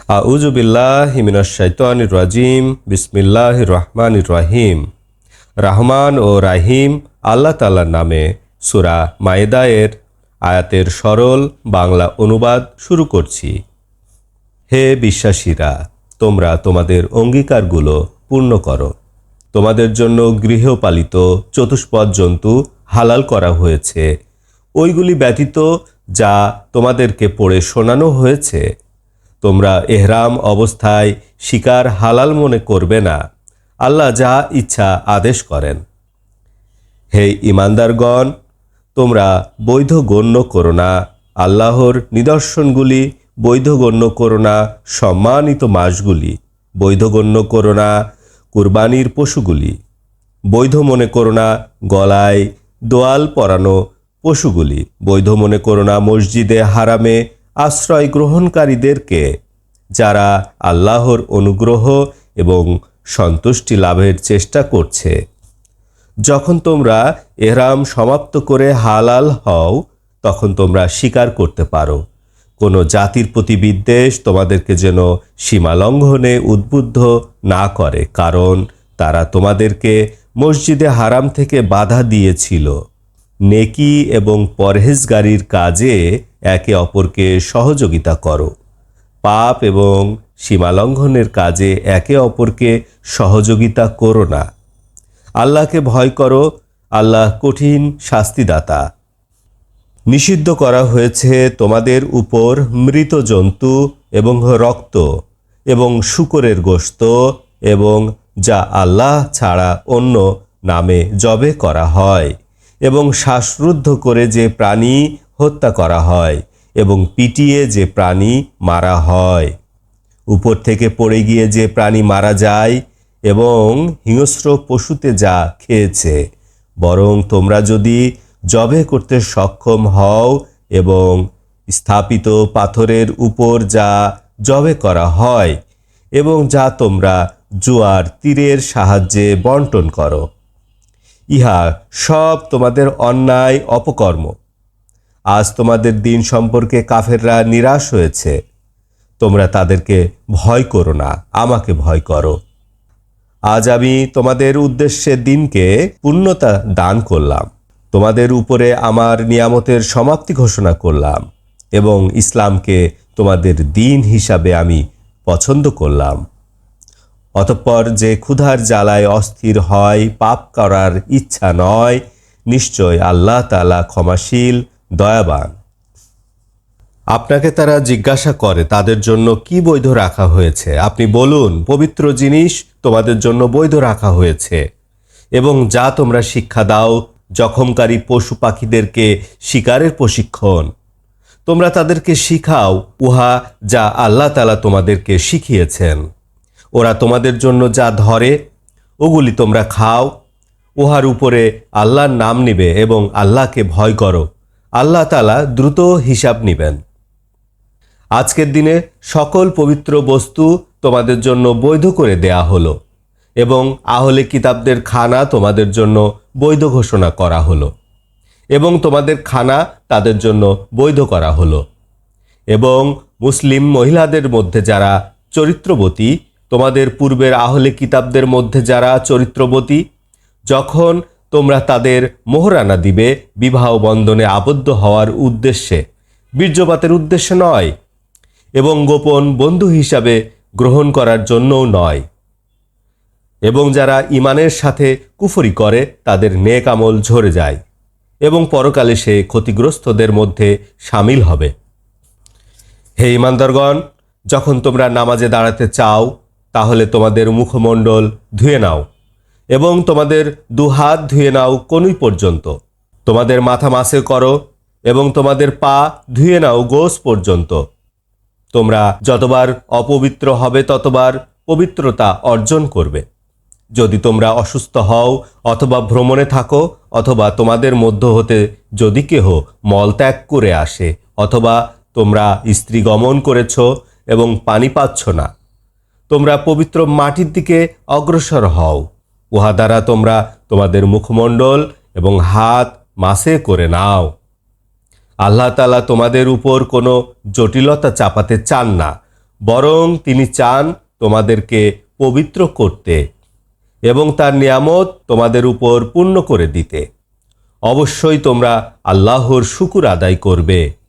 আউযু বিল্লাহি মিনাশ শাইতানির রাজিম। বিসমিল্লাহির রহমানির রহিম। রহমান ও রাহিম আল্লাহ তাআলার নামে। সূরা মায়েদা-এর আয়াতের সরল বাংলা অনুবাদ শুরু করছি। হে বিশ্বাসীরা, তোমরা তোমাদের অঙ্গীকারগুলো পূর্ণ করো। তোমাদের জন্য গৃহপালিত চতুষ্পদ জন্তু হালাল করা হয়েছে, ওইগুলি ব্যতীত যা তোমাদেরকে পড়ে শোনানো হয়েছে। তোমরা এহরাম অবস্থায় শিকার হালাল মনে করবে না, আল্লাহ যা ইচ্ছা আদেশ করেন। হে ঈমানদারগণ, তোমরা বৈধ গণ্য করো না আল্লাহর নিদর্শনগুলি, বৈধ গণ্য করো না সম্মানিত মাসগুলি, বৈধ গণ্য করো না কুরবানির পশুগুলি, বৈধ মনে করো না গলায় দোয়াল পরানো পশুগুলি, বৈধ মনে করো না মসজিদে হারামে আশ্রয় গ্রহণকারীদেরকে, যারা আল্লাহর অনুগ্রহ এবং সন্তুষ্টি লাভের চেষ্টা করছে। যখন তোমরা এহরাম সমাপ্ত করে হালাল হও, তখন তোমরা শিকার করতে পারো। কোনো জাতির প্রতি বিদ্বেষ তোমাদেরকে যেন সীমালঙ্ঘনে উদ্বুদ্ধ না করে, কারণ তারা তোমাদেরকে মসজিদে হারাম থেকে বাধা দিয়েছিল। নেকি এবং পরহেজগারির কাজে একে অপরকে সহযোগিতা করো। পাপ এবং সীমালঙ্ঘনের কাজে একে অপরকে সহযোগিতা করো না। আল্লাহকে ভয় করো, আল্লাহ কঠিন শাস্তিদাতা। নিষিদ্ধ করা হয়েছে তোমাদের উপর মৃত জন্তু এবং রক্ত এবং শূকরের গোশত এবং যা আল্লাহ ছাড়া অন্য নামে জবে করা হয়, এবং শ্বাসরুদ্ধ করে যে প্রাণী হত্যা করা হয়, এবং পিটিয়ে যে প্রাণী মারা হয়, উপর থেকে পড়ে গিয়ে যে প্রাণী মারা যায়, এবং হিংস্র পশুতে যা খেয়েছে। বরং তোমরা যদি জবে করতে সক্ষম হও এবং স্থাপিত পাথরের উপর যা জবে করা হয়, এবং যা তোমরা জোয়ার তীরের সাহায্যে বন্টন করো, ইহা সব তোমাদের অন্যায় অপকর্ম। আজ তোমাদের দিন সম্পর্কে কাফেররা নিরাশ হয়েছে। তোমরা তাদেরকে ভয় করো না, আমাকে ভয় করো। আজ আমি তোমাদের উদ্দেশ্যে দিনকে পূর্ণতা দান করলাম, তোমাদের উপরে আমার নিয়ামতের সমাপ্তি ঘোষণা করলাম, এবং ইসলামকে তোমাদের দিন হিসাবে আমি পছন্দ করলাম। অতঃপর যে ক্ষুধার জ্বালায় অস্থির হয়, পাপ করার ইচ্ছা নয়, নিশ্চয় আল্লাহ তাআলা ক্ষমাশীল, দয়াবান। আপনাকে তারা জিজ্ঞাসা করে তাদের জন্য কি বৈধ রাখা হয়েছে। আপনি বলুন, পবিত্র জিনিস তোমাদের জন্য বৈধ রাখা হয়েছে, এবং যা তোমরা শিক্ষা দাও জখমকারী পশু পাখিদেরকে শিকারের প্রশিক্ষণ। তোমরা তাদেরকে শিখাও উহা যা আল্লাহ তাআলা তোমাদেরকে শিখিয়েছেন। ওরা তোমাদের জন্য যা ধরে ওগুলি তোমরা খাও। উহার উপরে আল্লাহর নাম নিবে এবং আল্লাহকে ভয় করো। আল্লাহ তাআলা দ্রুত হিসাব নিবেন। আজকের দিনে সকল পবিত্র বস্তু তোমাদের জন্য বৈধ করে দেয়া হলো, এবং আহলে কিতাবদের খানা তোমাদের জন্য বৈধ ঘোষণা করা হলো, এবং তোমাদের খানা তাদের জন্য বৈধ করা হলো। এবং মুসলিম মহিলাদের মধ্যে যারা চরিত্রবতী, তোমাদের পূর্বের আহলে কিতাবদের মধ্যে যারা চরিত্রবতী, যখন তোমরা তাদের মোহরানা দিবে, বিবাহ বন্ধনে আবদ্ধ হওয়ার উদ্দেশ্যে, বীর্যপাতের উদ্দেশ্যে নয়, এবং গোপন বন্ধু হিসাবে গ্রহণ করার জন্যও নয়। এবং যারা ঈমানের সাথে কুফরি করে, তাদের নেক আমল ঝরে যায়, এবং পরকালে সে ক্ষতিগ্রস্তদের মধ্যে সামিল হবে। হে ঈমানদারগণ, যখন তোমরা নামাজে দাঁড়াতে চাও, তাহলে তোমাদের মুখমণ্ডল ধুয়ে নাও, এবং তোমাদের দুহাত ধুয়ে নাও কনুই পর্যন্ত। তোমাদের মাথা মাসে করো, এবং তোমাদের পা ধুয়ে নাও গোস পর্যন্ত। তোমরা যতবার অপবিত্র হবে ততবার পবিত্রতা অর্জন করবে। যদি তোমরা অসুস্থ হও অথবা ভ্রমণে থাকো, অথবা তোমাদের মধ্য হতে যদি কেহ মলত্যাগ করে আসে, অথবা তোমরা স্ত্রী গমন করেছ এবং পানি পাচ্ছ না, তোমরা পবিত্র মাটির দিকে অগ্রসর হও। উহা দ্বারা তোমরা তোমাদের মুখমণ্ডল এবং হাত মাসে করে নাও। আল্লাহ তাআলা তোমাদের উপর কোনো জটিলতা চাপাতে চান না, বরং তিনি চান তোমাদেরকে পবিত্র করতে এবং তার নিয়ামত তোমাদের উপর পূর্ণ করে দিতে। অবশ্যই তোমরা আল্লাহর শুকুর আদায় করবে।